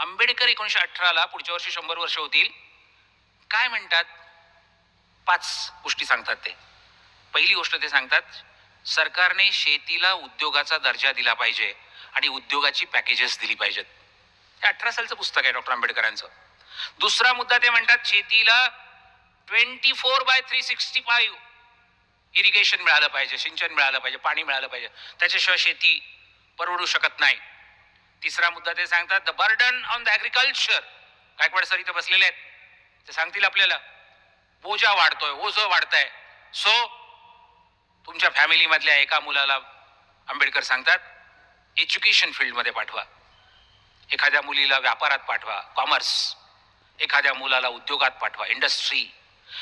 आंबेडकर 1918ला पुढच्या वर्षी 100 वर्ष होतील. काय म्हणतात? 5 गोष्टी सांगतात ते. पहिली गोष्ट ते सांगतात, सरकारने शेतीला उद्योगाचा दर्जा दिला पाहिजे आणि उद्योगाची पॅकेजेस दिली पाहिजेत. हे 18 सालचं पुस्तक आहे डॉक्टर आंबेडकरांचं. दुसरा मुद्दा ते म्हणतात, शेतीला 24/365 इरिगेशन मिळालं पाहिजे, सिंचन मिळालं पाहिजे, पाणी मिळालं पाहिजे. त्याच्याशिवाय शेती परवडू शकत नाही. तिसरा मुद्दा ते सांगतात, the burden on the agriculture. Gaikwad sir इथं बसलेले आहेत, ते सांगतील आपल्याला, बोजा वाढतोय, ओझं वाढतंय. सो तुमच्या फॅमिलीमधल्या एका मुलाला आंबेडकर सांगतात एज्युकेशन फील्डमध्ये पाठवा, एखाद्या मुलीला व्यापारात पाठवा, कॉमर्स, एखाद्या मुलाला उद्योगात पाठवा, इंडस्ट्री,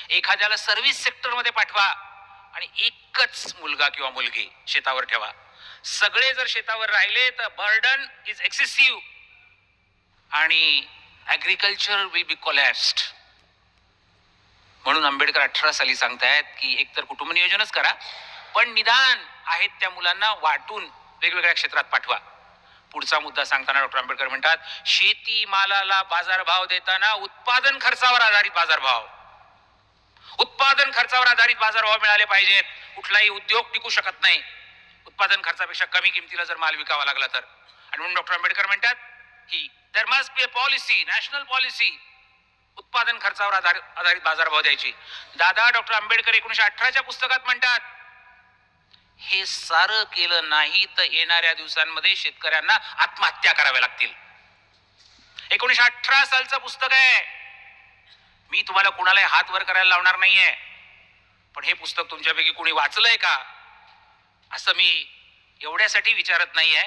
एखाद्याला सर्व्हिस सेक्टरमध्ये पाठवा आणि एकच मुलगा किंवा मुलगी शेतावर ठेवा. सगळे जर शेतावर राहिले तर बर्डन इज एक्सेसिव्ह आणि ऍग्रिकल्चर विल बी कोलॅप्स्ड. म्हणून आंबेडकर 18 साली सांगतायत की एकतर कुटुंब नियोजनच करा, पण निदान आहेत त्या मुलांना वाटून वेगवेगळ्या क्षेत्रात पाठवा. पुढचा मुद्दा सांगताना डॉक्टर आंबेडकर म्हणतात, शेती मालाला बाजारभाव देताना उत्पादन खर्चावर आधारित बाजारभाव, उत्पादन खर्चावर आधारित बाजारभाव मिळाले पाहिजेत. कुठलाही उद्योग टिकू शकत नाही उत्पादन खर्चापेक्षा कमी किमतीला जर माल विकावा लागला तर. आणि म्हणून डॉक्टर आंबेडकर म्हणतात की there must be a policy, national policy, उत्पादन खर्चावर आधारित बाजारभाव द्यायची. दादा डॉक्टर आंबेडकर 1918च्या पुस्तकात म्हणतात, हे सारं केलं नाही तर येणाऱ्या दिवसांमध्ये शेतकऱ्यांना आत्महत्या कराव्या लागतील. 1918 सालचं पुस्तक आहे. मी तुम्हाला कुणाला हात वर करायला लावणार नाहीये, पण हे पुस्तक तुमच्यापैकी कोणी वाचलंय का असं मी एवढ्यासाठी विचारत नाहीये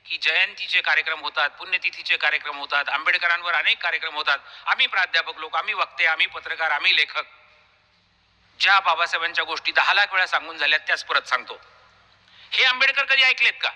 की जयंतीचे कार्यक्रम होतात, पुण्यतिथीचे कार्यक्रम होतात, आंबेडकरांवर अनेक कार्यक्रम होतात. आम्ही प्राध्यापक लोक, आम्ही वक्ते, आम्ही पत्रकार, आम्ही लेखक ज्या बाबासाहेबांच्या गोष्टी 10 लाख वेळा सांगून झाल्यात त्याच परत सांगतो. हे आंबेडकर कधी ऐकलेत का?